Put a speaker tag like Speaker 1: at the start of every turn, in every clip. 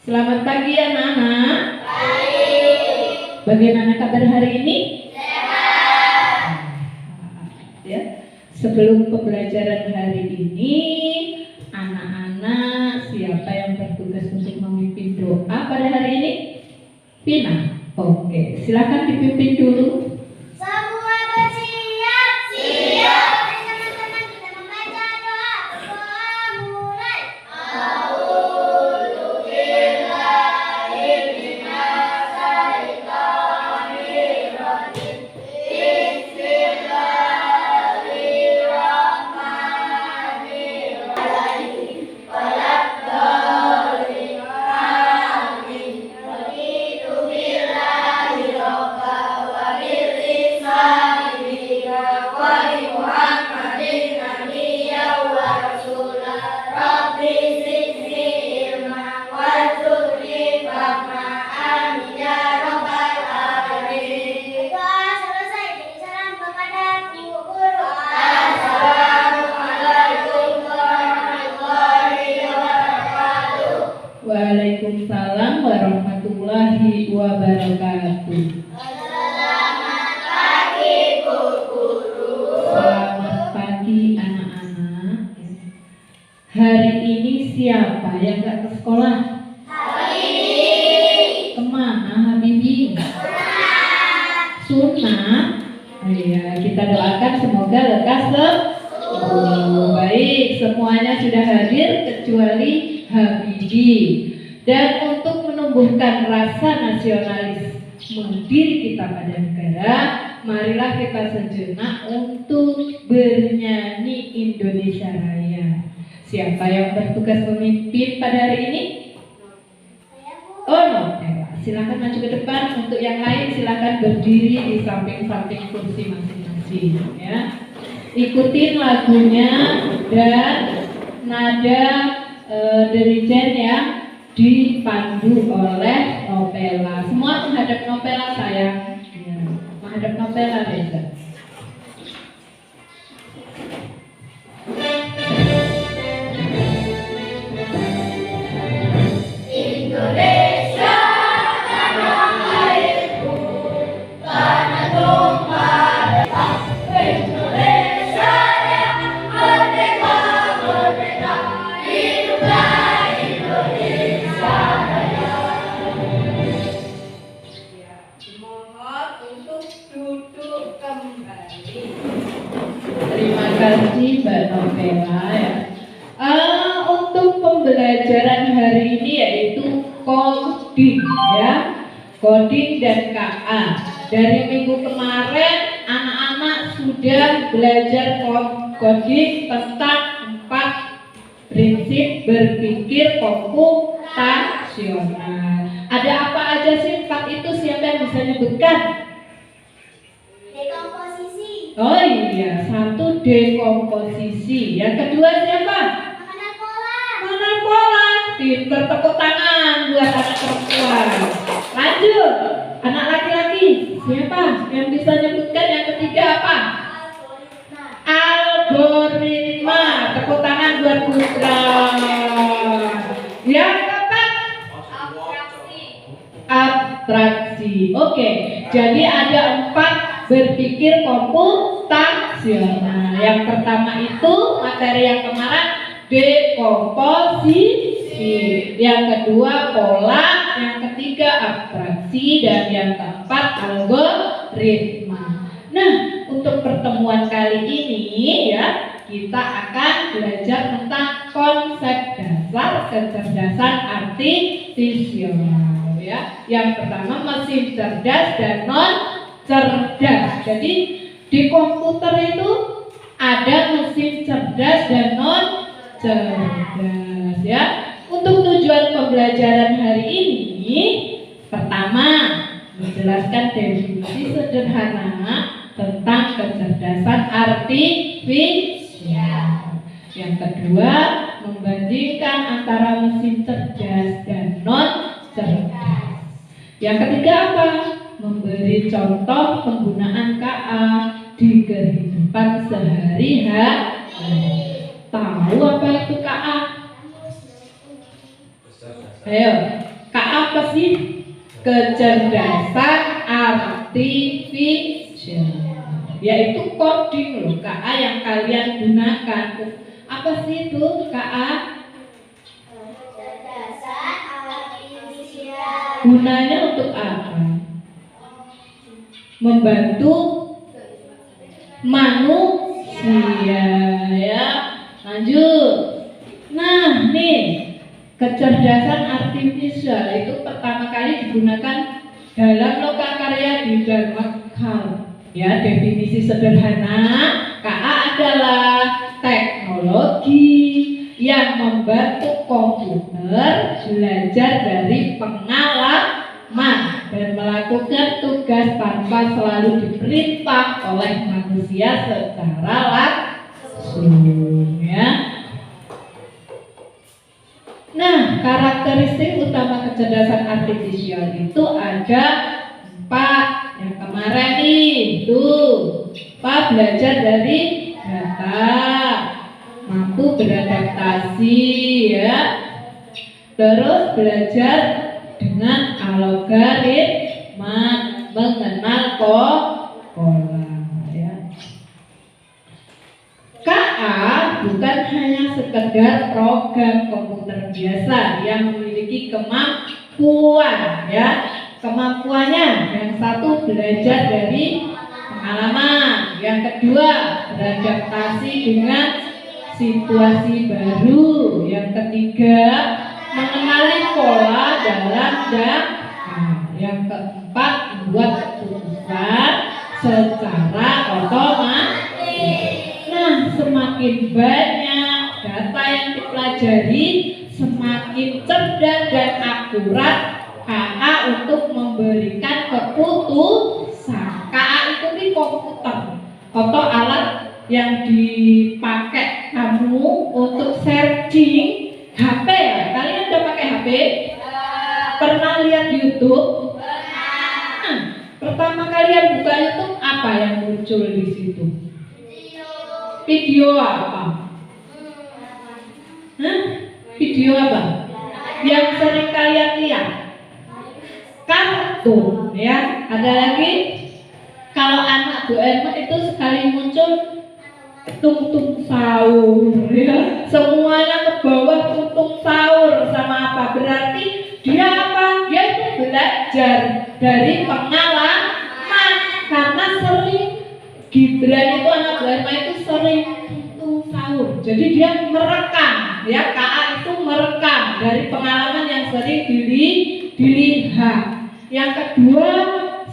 Speaker 1: Selamat pagi anak-anak. Bagaimana kabar hari ini? Sehat. Ya. Sebelum pembelajaran hari ini, anak-anak siapa yang bertugas untuk memimpin doa pada hari ini? Pina. Oke, silakan dipimpin dulu.
Speaker 2: Semua bersiap. Siap. Mari teman-teman kita membaca doa. Doa mulai.
Speaker 1: Waalaikumsalam warahmatullahi wabarakatuh.
Speaker 2: Selamat pagi Bu Guru.
Speaker 1: Selamat pagi anak-anak. Hari ini siapa yang gak ke sekolah?
Speaker 2: Habibi.
Speaker 1: Kemana Habibi? Sunat. Iya, kita doakan semoga lekas sembuh. Baik, semuanya sudah hadir kecuali Habibi. Dan untuk menumbuhkan rasa nasionalisme diri kita pada negara, marilah kita sejenak untuk bernyanyi Indonesia Raya. Siapa yang bertugas memimpin pada hari ini? Oh no, silakan maju ke depan. Untuk yang lain silakan berdiri di samping-samping kursi masing-masing. Ya, ikutin lagunya dan nada dirijen yang dipandu oleh Nopela. Semua menghadap Nopela sayang. Ya, menghadap Nopela Reza.
Speaker 2: Indonesia tanah airku, tanah tumpah darah. Indonesia yang merdeka, merdeka, hiduplah Indonesia Raya.
Speaker 3: Mohon untuk duduk kembali.
Speaker 1: Terima kasih Mbak Nopela ya. Untuk pembelajaran hari ini yaitu coding ya, coding dan KA. Dari minggu kemarin anak-anak sudah belajar coding tentang 4 prinsip berpikir komputasional. Ada apa aja sih 4 itu? Siapa yang bisa nyebutkan?
Speaker 2: Dekomposisi.
Speaker 1: Oh iya, 1 dekomposisi. Yang kedua siapa?
Speaker 2: Mengenal pola.
Speaker 1: Mengenal pola. Pinter, tepuk tangan buat anak perempuan. Lanjut, anak laki-laki. Siapa yang bisa nyebutkan yang ketiga apa? Algoritma. Tepuk tangan buat Putra. Yang keempat? Abstraksi. Oke, jadi ada 4 berpikir komputasional. Yang pertama itu materi yang kemarin dekomposisi, yang kedua pola, yang ketiga abstraksi, dan yang keempat algoritma. Nah, untuk pertemuan kali ini ya, kita akan belajar tentang konsep dasar kecerdasan artifisial ya. Yang pertama mesin cerdas dan non cerdas. Jadi di komputer itu ada mesin cerdas dan non cerdas ya. Untuk tujuan pembelajaran hari ini, pertama menjelaskan definisi sederhana tentang kecerdasan artifisial. Yang kedua, membandingkan antara mesin cerdas dan non cerdas. Yang ketiga apa? Memberi contoh penggunaan KA di kehidupan sehari-hari. Tahu apa itu KA? Ayo, apa sih? Kecerdasan artifisial, yaitu coding loh KA yang kalian gunakan. Apa sih itu KA?
Speaker 2: Kecerdasan artifisial.
Speaker 1: Gunanya untuk apa? Membantu manusia, ya. Lanjut. Nah, nih kecerdasan artifisial itu pertama kali digunakan dalam lokakarya di Dharmakala. Ya, definisi sederhana, KA adalah teknologi yang membantu komputer belajar dari pengalaman dan melakukan tugas tanpa selalu diperintah oleh manusia secara langsung, ya. Nah, karakteristik utama kecerdasan artifisial itu ada 4. Yang kemarin nih, tuh, belajar dari data, mampu beradaptasi, ya. Terus belajar dengan algoritma, mengenal pola, ya. KA bukan hanya sekedar program komputer biasa yang memiliki kemampuan, ya. Kemampuannya yang satu belajar dari pengalaman, yang kedua beradaptasi dengan situasi baru, yang ketiga mengenali pola dalam data, yang keempat membuat keputusan secara otomatis. Nah, semakin banyak data yang dipelajari, semakin cerdas dan akurat KA untuk memberikan keputusan. KA itu di komputer atau alat yang dipakai kamu untuk searching HP, ya? Kalian udah pakai HP? Pernah lihat YouTube? Nah, pertama kalian buka YouTube, apa yang muncul di situ? Video apa? Video apa? Yang sering kalian lihat? Kartun, ya. Ada lagi? Kalau anak Doraemon itu sekali muncul tung-tung sahur, ya. Semuanya ke bawah tung-tung sahur sama apa? Berarti dia apa? Dia itu belajar dari pengalaman karena sering. Gibran itu anak Doraemon itu sering tung sahur. Jadi dia merekam, ya. KA itu merekam dari pengalaman yang sering dilihat. Yang kedua,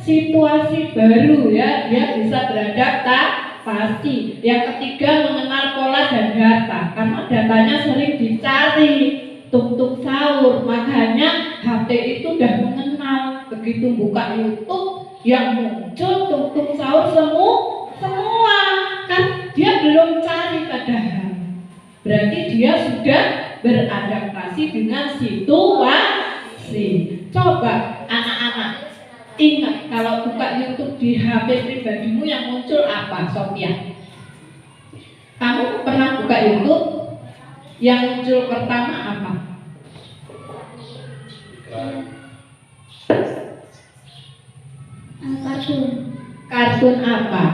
Speaker 1: situasi baru, ya, dia bisa beradaptasi. Yang ketiga, mengenal pola dan data, karena datanya sering dicari. Tung-tung sahur, makanya HP itu udah mengenal. Begitu buka YouTube, yang muncul tung-tung sahur semua, kan dia belum cari padahal. Berarti dia sudah beradaptasi dengan situasi. Coba anak-anak ingat, kalau buka YouTube di HP pribadimu yang muncul apa, Sophia? Kamu pernah buka YouTube? Yang muncul pertama apa?
Speaker 2: Kartun.
Speaker 1: Kartun apa?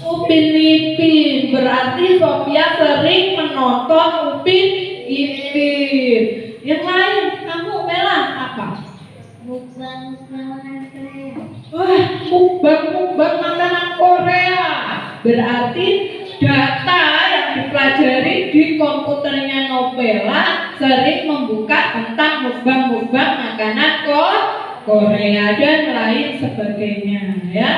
Speaker 1: Upin Ipin. Berarti Sophia sering menonton Upin Ipin. Yang lain, kamu Bella apa?
Speaker 2: Mukbang makanan Korea.
Speaker 1: Wah, mukbang makanan Korea. Berarti data yang dipelajari di komputernya Novela sering membuka tentang mukbang makanan Korea dan lain sebagainya, ya.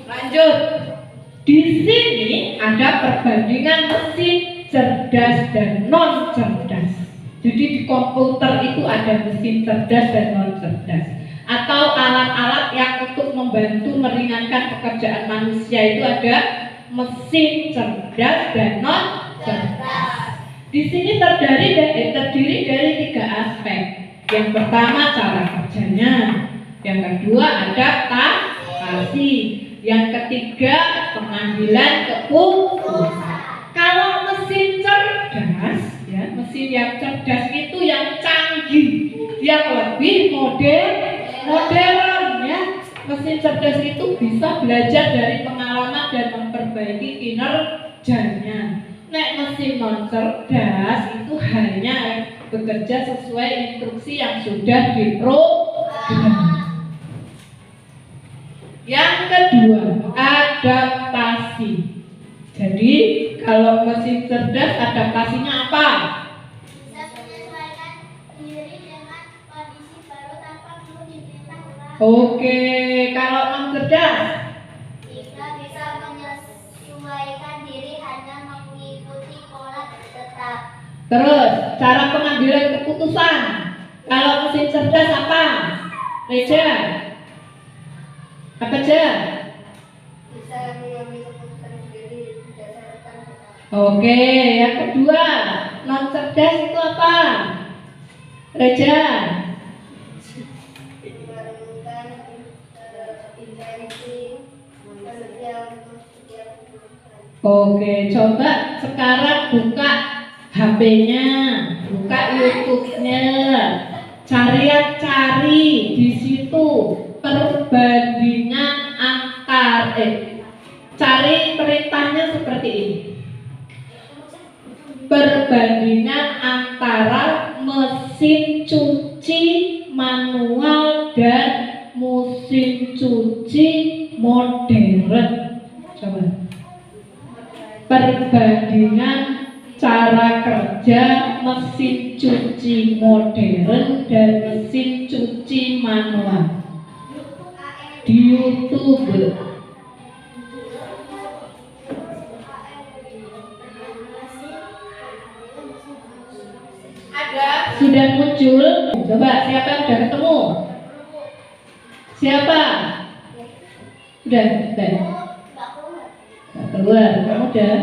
Speaker 1: Lanjut. Di sini ada perbandingan mesin cerdas dan non cerdas. Jadi di komputer itu ada mesin cerdas dan non cerdas, atau alat-alat yang untuk membantu meringankan pekerjaan manusia itu ada mesin cerdas dan non cerdas. Di sini terdiri dari 3 aspek. Yang pertama cara kerjanya, yang kedua adaptasi, yang ketiga pengambilan keputusan. Kalau mesin cerdas mesin yang cerdas itu yang canggih, yang lebih modern ya. Mesin cerdas itu bisa belajar dari pengalaman dan memperbaiki kinerjanya. Nek mesin non cerdas itu hanya bekerja sesuai instruksi yang sudah diprogram. Yang kedua, adaptasi. Jadi kalau mesin cerdas adaptasinya apa?
Speaker 2: Bisa menyesuaikan diri dengan kondisi baru tanpa perlu diperintah ulang.
Speaker 1: Oke, kalau non cerdas?
Speaker 2: Jika bisa menyesuaikan diri hanya mengikuti pola tetap.
Speaker 1: Terus cara pengambilan keputusan. Kalau mesin cerdas apa? Reja? Apa aja?
Speaker 3: Bisa mengambil keputusan sendiri berdasarkan
Speaker 1: Oke, yang kedua, non cerdas itu apa? Reja?
Speaker 3: memerlukan intensi bekerja untuk setiap keputusan.
Speaker 1: Oke, coba sekarang buka HP-nya, buka YouTube-nya, cari di situ perbandingan cari perintahnya seperti ini. Perbandingan antara mesin cuci manual dan mesin cuci modern. Coba. Perbandingan cara kerja mesin cuci modern dan mesin cuci manual di YouTube. Ada sudah muncul. Coba siapa yang sudah ketemu? Siapa? Udah. Nggak keluar, kamu udah.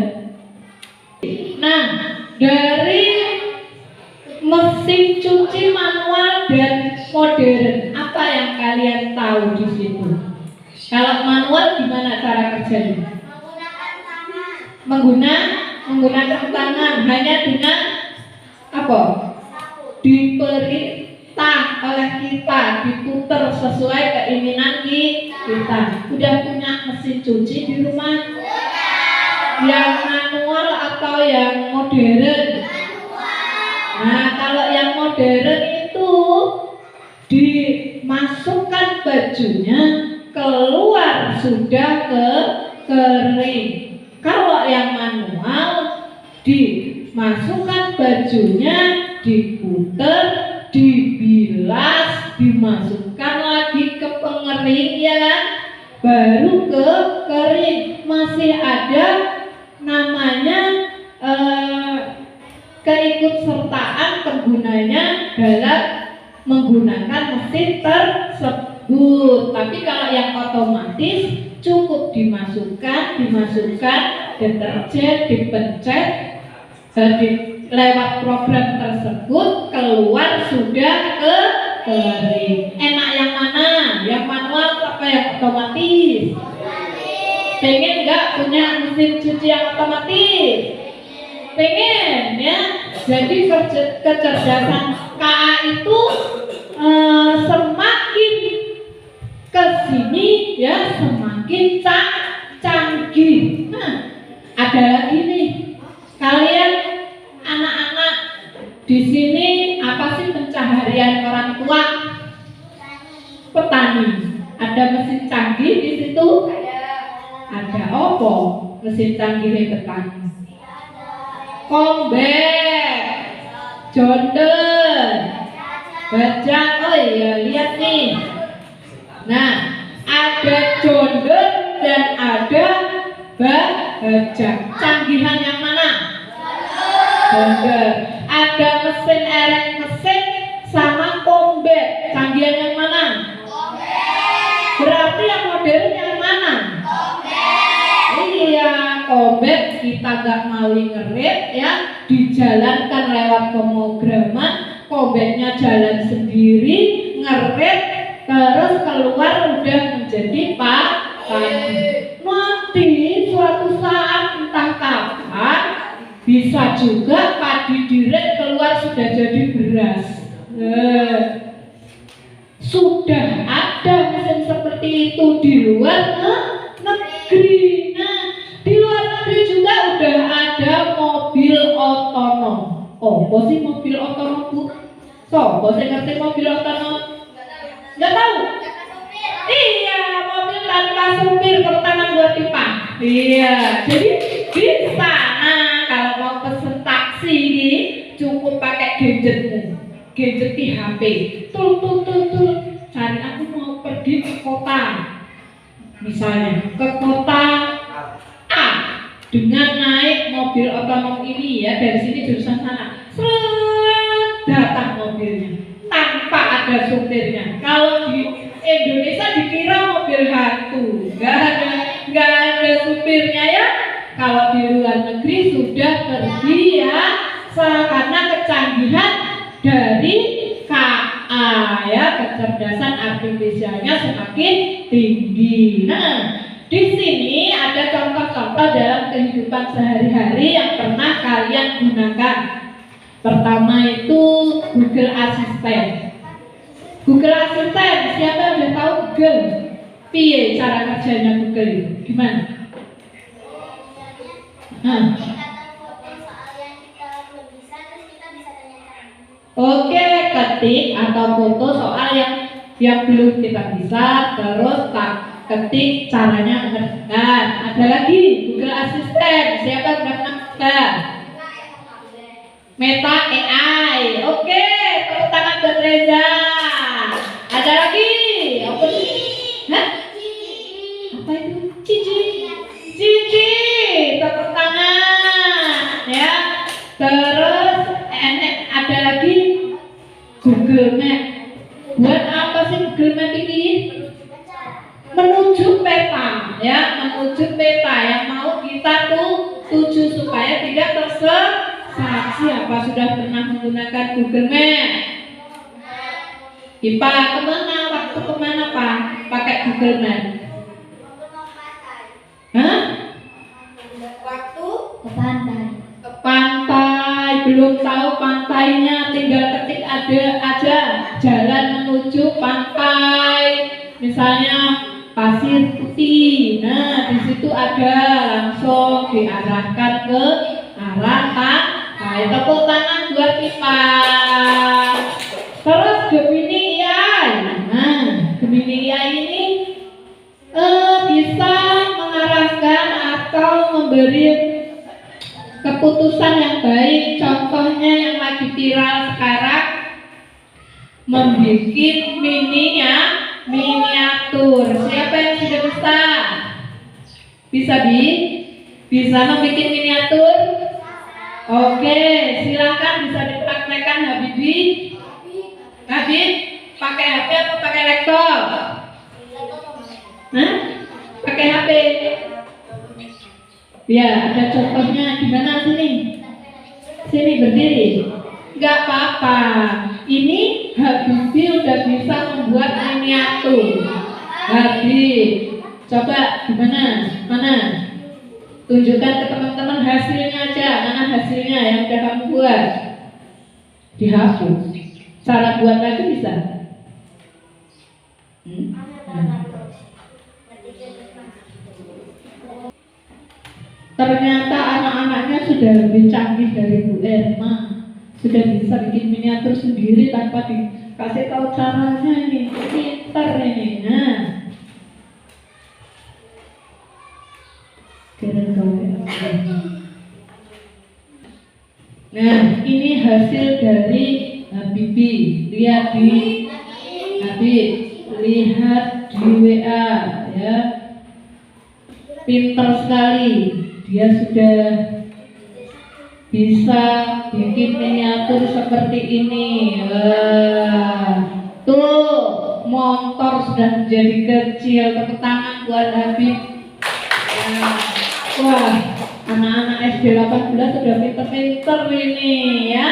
Speaker 1: Nah, dari mesin cuci manual dan modern, apa yang kalian tahu di situ? Kalau manual gimana cara kerjanya?
Speaker 2: Menggunakan tangan.
Speaker 1: Menggunakan tangan hanya dengan apa? Diperintah oleh kita, diputar sesuai keinginan kita. Udah punya mesin cuci di rumah? Yang manual atau yang modern? Nah, kalau yang modern itu dimasukkan bajunya, keluar sudah kering. Kalau yang manual dimasukkan bajunya, diputer, dibilas, dimasukkan lagi ke pengering ya kan? Baru kering. Masih ada namanya keikutsertaan penggunanya dalam menggunakan mesin tersebut. Tapi kalau yang otomatis cukup dimasukkan deterjen, dipencet lewat program tersebut, keluar sudah kering. Enak yang mana? Yang manual apa yang otomatis? Pengen nggak punya mesin cuci yang otomatis? Pengen ya. Jadi kecerdasan KA itu semakin kesini ya semakin canggih. Nah, ada lagi nih. Kalian anak-anak di sini apa sih pencaharian orang tua? Petani. Ada mesin canggih di situ? Ada apa? Mesin canggih petani. Kombek, jonder, bajak. Oh iya, lihat nih. Nah, ada jonder dan ada bajak. Canggihan yang mana? Jonder. Ada mesin erek mesin sama kombek. Canggihan yang mana? Berarti yang modern yang mana? Iya, kombek kita gak mau ngerit ya, dijalankan lewat pemrograman, kombeknya jalan sendiri, ngerit, terus keluar udah menjadi padi. Nanti suatu saat entah kapan bisa juga padi direk keluar sudah jadi beras. Sudah ada mesin seperti itu di luar negeri. Nah, di luar negeri juga udah ada mobil otonom. Oh, apa sih mobil otonom, Bu? Sopo sing ngerti mobil otonom? Nggak tahu? Iya, mobil tanpa supir, tangan buat pipa. Iya, jadi bisa. Nah, kalau mau pesen taksi ini cukup pakai gadgetmu, gadget di HP. Tul. Cari aku mau pergi ke kota, misalnya ke kota A dengan naik mobil otonom ini ya, dari sini jurusan sana. Datang mobilnya tanpa ada supirnya. Kalau di Indonesia dikira mobil hantu, nggak ada supirnya ya. Kalau di luar negeri sudah terbiasa karena kecanggihan dari KA ya, kecerdasan artifisialnya semakin tinggi. Nah, di sini ada contoh-contoh dalam kehidupan sehari-hari yang pernah kalian gunakan. Pertama itu Google Assistant. Google Assistant, siapa yang udah tahu Google? Piye cara kerjanya Google itu? Gimana? Oke, ketik atau foto soal yang belum kita bisa, terus ketik caranya mengerjakan. Ada lagi Google Assistant, siapa yang udah kenal? Meta AI. Oke, tepuk tangan buat Reza. Ada lagi? Apa itu? Hah? Apa itu? Cici. Tepuk tangan. Ya. Terus ada lagi Google Map. Buat apa sih Google Map ini? Menuju peta, ya, menuju peta yang mau kita tuju supaya tidak tersesat. Siapa sudah pernah menggunakan Google Map? Ipa kemana? Waktu kemana Pak? Pakai Google Map? Hah?
Speaker 3: Waktu
Speaker 2: Ke pantai.
Speaker 1: Ke pantai. Belum tahu pantainya, tinggal ketik ada aja jalan menuju pantai. Misalnya Pasir Putih. Nah, di situ ada, langsung diarahkan ke arah pantai. Tepuk tangan buat kita. Terus Gemini AI. Nah, Gemini AI ini bisa mengarahkan atau memberi keputusan yang baik. Contohnya yang lagi viral sekarang, membuat miniatur. Siapa yang sudah bisa? Bisa membuat miniatur? Oke, silakan bisa dipraktekkan Habibi. Habib, pakai HP atau pakai laptop? Hah? Pakai HP. Ya, ada contohnya. Gimana sini berdiri. Nggak apa-apa. Ini Habibi udah bisa membuat miniatur. Habib, coba gimana? Mana? Tunjukkan ke teman-teman hasilnya aja. Mana hasilnya yang udah kamu buat? Dihapus. Cara buat lagi bisa? Ternyata anak-anaknya sudah lebih canggih dari Bu Erma. Sudah bisa bikin miniatur sendiri tanpa dikasih tahu caranya ini. Pintar ini. Nah, ini hasil dari Habibi. Lihat di Habib, lihat di WA ya. Pintar sekali. Dia sudah bisa bikin miniatur seperti ini. Tuh, motor sudah menjadi kecil. Tepuk tangan buat Habib. Wah, anak-anak SD 18 sudah pinter-pinter ini ya.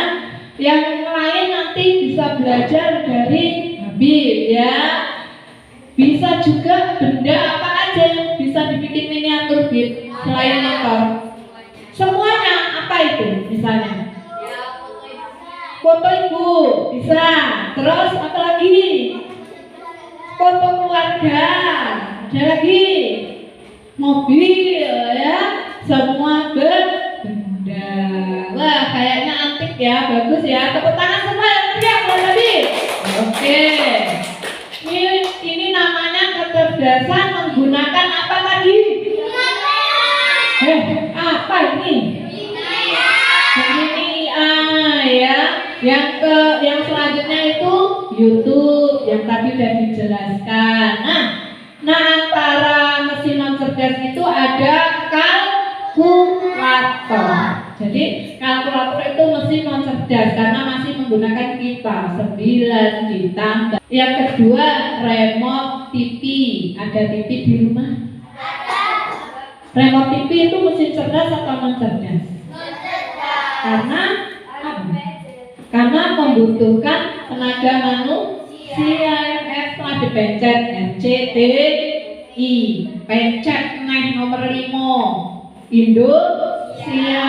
Speaker 1: Yang lain nanti bisa belajar dari Habib ya. Bisa juga benda apa aja yang bisa dibikin miniatur Bib selain motor. Semuanya apa itu misalnya? Foto ibu bisa. Terus apa lagi? Foto keluarga. Ada lagi? Mobil ya. Semua benda. Wah, kayaknya antik ya, bagus ya. Tepuk tangan semua yang teriak tadi. Oke. Ini namanya kecerdasan menggunakan apa tadi? Apa ini? Ini ya. Yang selanjutnya itu YouTube yang tadi sudah dijelaskan. Nah antara mesin non cerdas itu ada kalkulator. Jadi kalkulator itu mesin non cerdas karena masih menggunakan kipas 9 ditambah. Yang kedua remote TV. Ada TV di rumah? Remote TV itu mesin cerdas atau non cerdas? Karena membutuhkan tenaga manusia. Setelah dipencet RCTI, pencet naik nomor 5 Indonesia,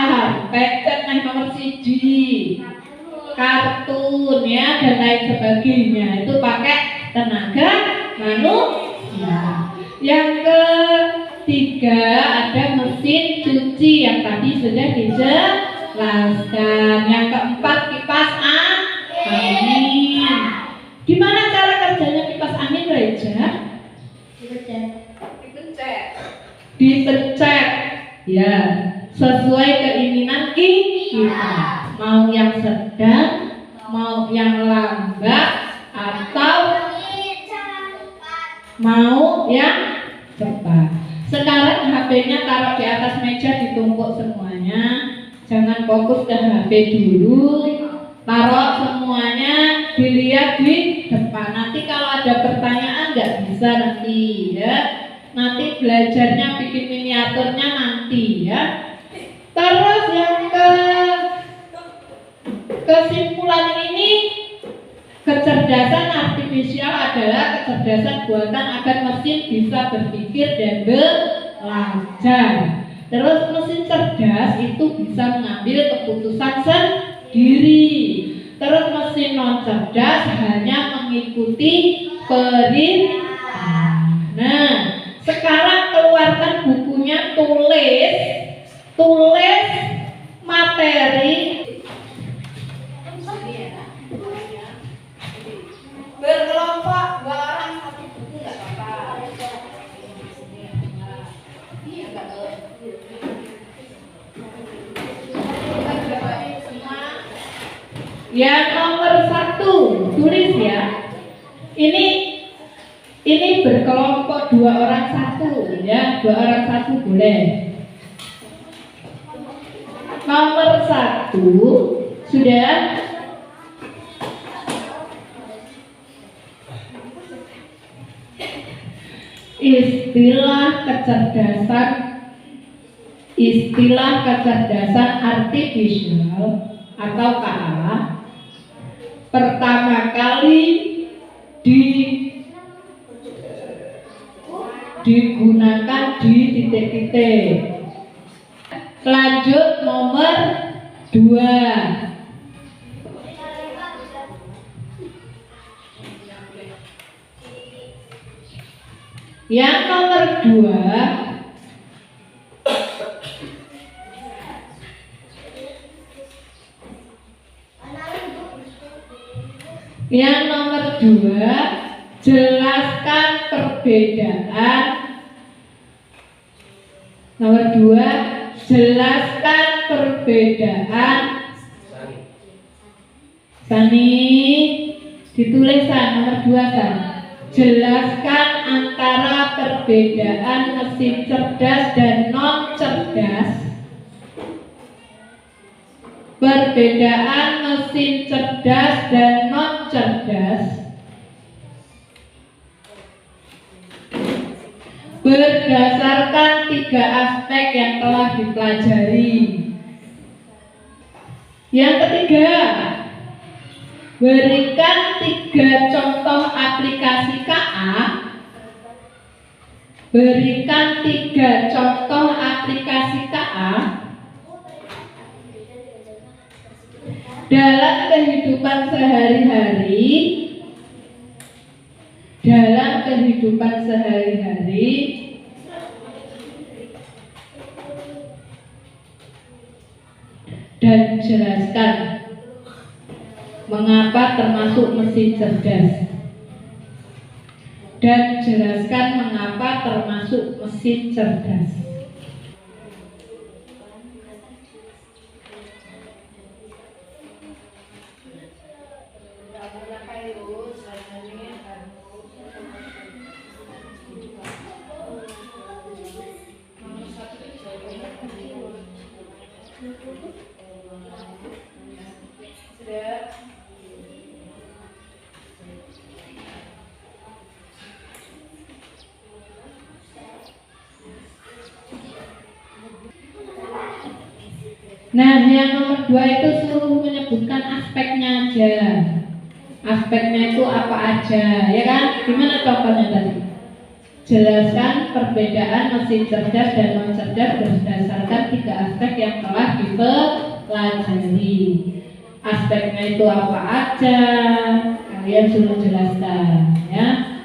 Speaker 1: pencet naik nomor 1 kartun ya dan lain sebagainya, itu pakai tenaga manusia. Yang ketiga ada mesin cuci yang tadi sudah dijelaskan. Yang keempat kipas angin. Gimana cara kerjanya kipas angin, Reja? Dipencet ya, sesuai keinginan kita. Mau yang sedang, mau yang lambat, atau mau yang cepat. Sekarang HP-nya taruh di atas meja, ditumpuk semuanya. Jangan fokus ke HP dulu. Taruh semuanya, dilihat di depan. Nanti kalau ada pertanyaan nggak bisa nanti ya. Nanti belajarnya bikin miniaturnya nanti ya. Terus yang kesimpulan ini, kecerdasan artifisial adalah kecerdasan buatan agar mesin bisa berpikir dan belajar. Terus mesin cerdas itu bisa mengambil keputusan sendiri. Terus mesin non cerdas hanya mengikuti perintah. Nah, sekarang keluarkan bukunya, tulis materi. Berkelompok 2 orang 1 buku nggak apa-apa. Yang nomor 1 tulis ya. Ini berkelompok 2 orang 1 ya, 2 orang 1 boleh. Nomor 1 sudah. Istilah kecerdasan artifisial atau KA pertama kali digunakan di titik-titik. Lanjut nomor 2. Yang nomor 2 jelaskan perbedaan. Nomor 2 jelaskan perbedaan. Sani ditulisan nomor 2 kan. Jelaskan antara perbedaan mesin cerdas dan non cerdas. Perbedaan mesin cerdas dan non cerdas berdasarkan 3 aspek yang telah dipelajari. Yang ketiga, berikan 3 contoh aplikasi KA. Berikan 3 contoh aplikasi KA Dalam kehidupan sehari-hari, dalam kehidupan sehari-hari, dan jelaskan mengapa termasuk mesin cerdas. Dan jelaskan mengapa termasuk mesin cerdas. Nah, yang nomor 2 itu suruh menyebutkan aspeknya aja. Aspeknya itu apa aja, ya kan? Gimana contohnya tadi? Jelaskan perbedaan mesin cerdas dan non cerdas berdasarkan 3 aspek yang telah dipelajari. Aspeknya itu apa aja? Kalian suruh jelaskan, ya.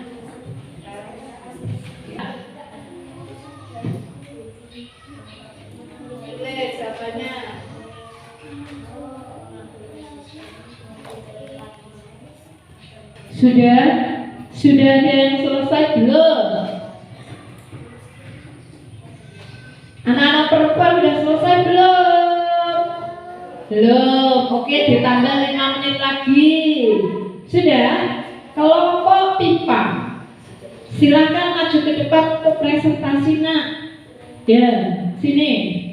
Speaker 1: Sudah ada yang selesai belum? Anak-anak perempuan sudah selesai belum? Belum. Oke, ditambah 5 menit lagi. Sudah? Kalau kok pipa, silakan maju ke depan untuk presentasi, nak. Ya, sini.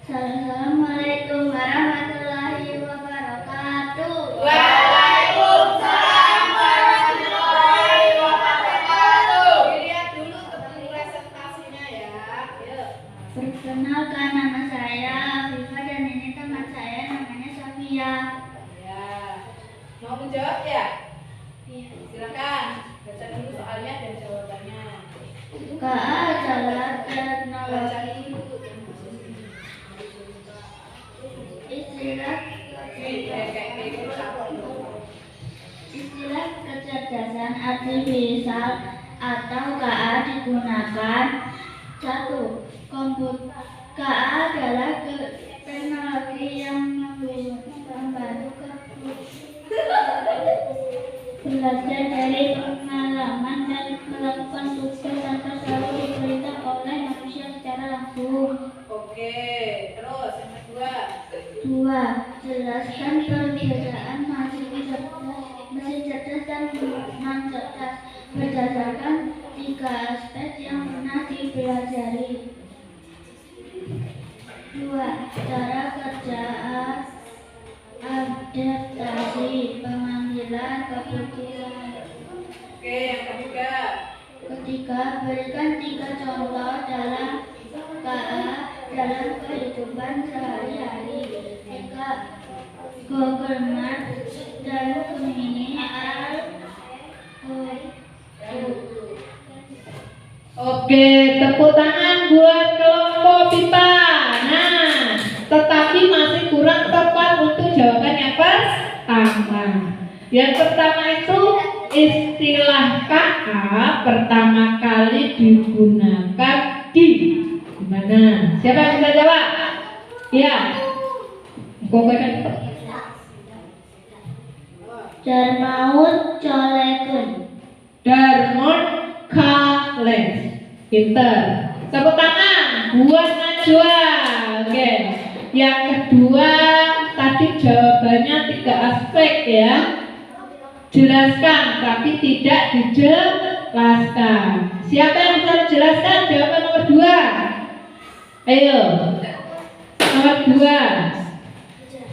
Speaker 2: Assalamualaikum warahmatullahi wabarakatuh.
Speaker 1: Waalaikumsalam warahmatullahi wabarakatuh. Dilihat dulu tentang presentasinya ya. Yuk.
Speaker 2: Perkenalkan, nama saya Viva dan ini teman saya namanya Safia.
Speaker 1: Ya. Mau menjawab ya? Silakan. Baca dulu soalnya dan jawabannya.
Speaker 2: KA adalah teknologi istilah kecerdasan artifisial atau KA digunakan. 1. Komputer. KA adalah teknologi yang membantu belajar dari pengalaman dan melakukan tugas tanpa selalu diperintah oleh manusia secara langsung.
Speaker 1: Oke, terus yang kedua.
Speaker 2: 2. Jelaskan perbedaan mesin cerdas dan non cerdas berdasarkan 3 aspek yang pernah dipelajari. 2. Cara kerja adaptasi pengambilan keputusan.
Speaker 1: Oke, yang ketiga.
Speaker 2: Ketiga, berikan 3 contoh dalam KA dalam kehidupan sehari-hari. 3. Google Maps dan Gemini
Speaker 1: Oke, tepuk tangan buat kelompok pipa. Nah, tetapi masih kurang tepat untuk jawaban yang pertama. Yang pertama itu istilah KA pertama kali digunakan di mana? Siapa yang bisa jawab? Ya.
Speaker 2: Darmaut Coleken.
Speaker 1: Darmon Kales. Pinter. Tepuk tangan buat Najwa. Oke. Yang kedua tadi jawabannya 3 aspek ya. Jelaskan tapi tidak dijelaskan. Siapa yang bisa menjelaskan jawaban nomor 2? Ayo. Nomor 2.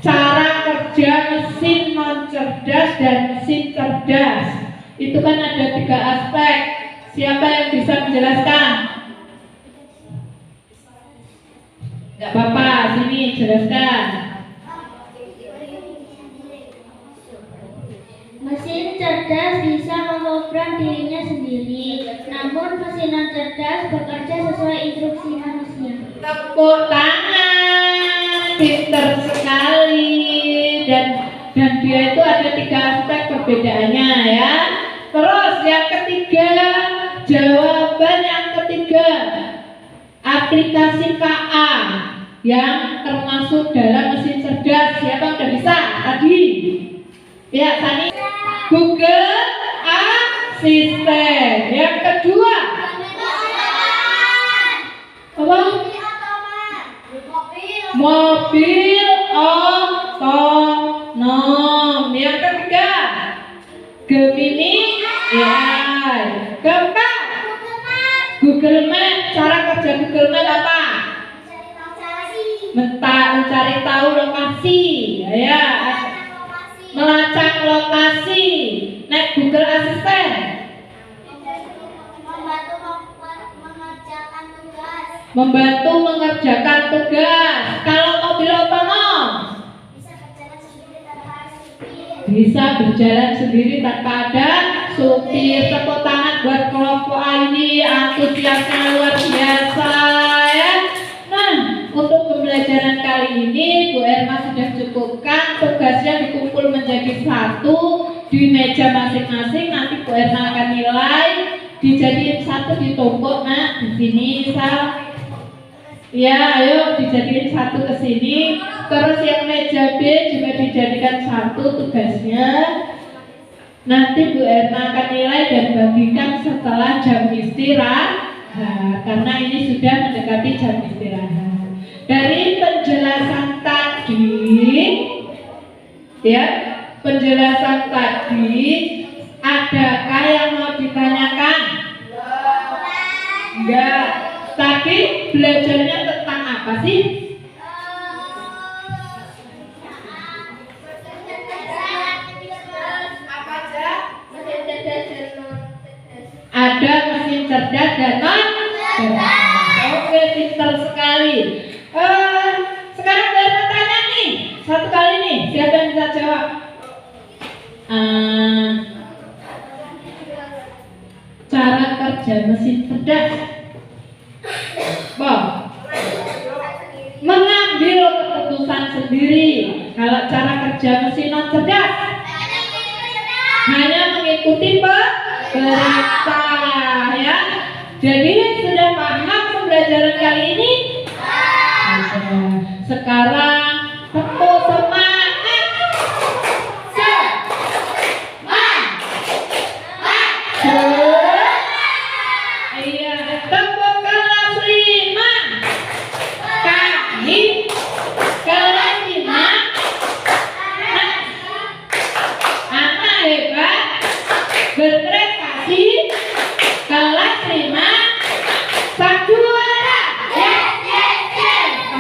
Speaker 1: Cara kerja mesin non cerdas dan mesin cerdas. Itu kan ada 3 aspek. Siapa yang bisa menjelaskan? Enggak apa-apa, sini jelaskan.
Speaker 2: Mesin cerdas bisa memprogram dirinya mesin non cerdas bekerja sesuai instruksi manusia.
Speaker 1: Tepuk tangan, pinter sekali. Dan dia itu ada 3 aspek perbedaannya ya. Terus yang ketiga, jawaban yang ketiga, aplikasi KA yang termasuk dalam mesin cerdas. Siapa udah bisa tadi? Ya, Sani. Google Assistant. Yang kedua, apa? Mobil otonom. Yang ketiga, Gemini AI. Keempat, Google Map. Cara kerja Google Map apa? Mencari tahu lokasi, ya. Melacak lokasi. Naik Google Assistant. Membantu mengerjakan tugas. Kalau mobil otonom bisa berjalan sendiri tanpa ada supir. Tepuk tangan buat kelompok ini, antusiasnya luar biasa ya. Nah, untuk pembelajaran kali ini Bu Erma sudah cukupkan. Tugasnya dikumpul menjadi 1 di meja masing-masing. Nanti Bu Erma akan nilai, dijadiin 1 ditumpuk. Nah, di sini misal. Ya, ayo dijadiin 1 ke sini. Terus yang meja B juga dijadikan 1 tugasnya. Nanti Bu Erna akan nilai dan bagikan setelah jam istirahat. Karena ini sudah mendekati jam istirahat. Dari penjelasan tadi, ya, penjelasan tadi, adakah yang mau ditanyakan? Enggak. Tadi belajarnya tentang apa sih? Ada mesin cerdas dan non cerdas. Oke, pintar sekali. Sekarang saya tanya nih, 1 kali nih, siapa yang bisa jawab? Cara kerja mesin cerdas. Mengambil keputusan sendiri. Kalau cara kerja mesin non cerdas, hanya mengikuti perintah ya. Jadi sudah paham pembelajaran kali ini? Sekarang tepuk semangat. Iya, tepuk kelas 5. Kami kelas 5. Anak hebat, berprestasi, kelas 5, sang juara.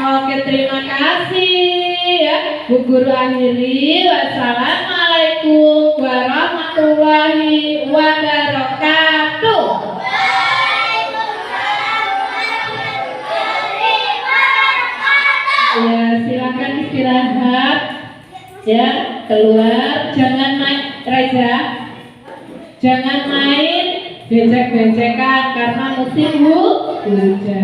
Speaker 1: Oke, terima kasih ya. Bu Guru akhiri. Wassalamualaikum warahmatullahi wabarakatuh. Ya, silakan istirahat. Ya, keluar. Jangan main, Reza. Jangan main becek-becekan karena musim hujan.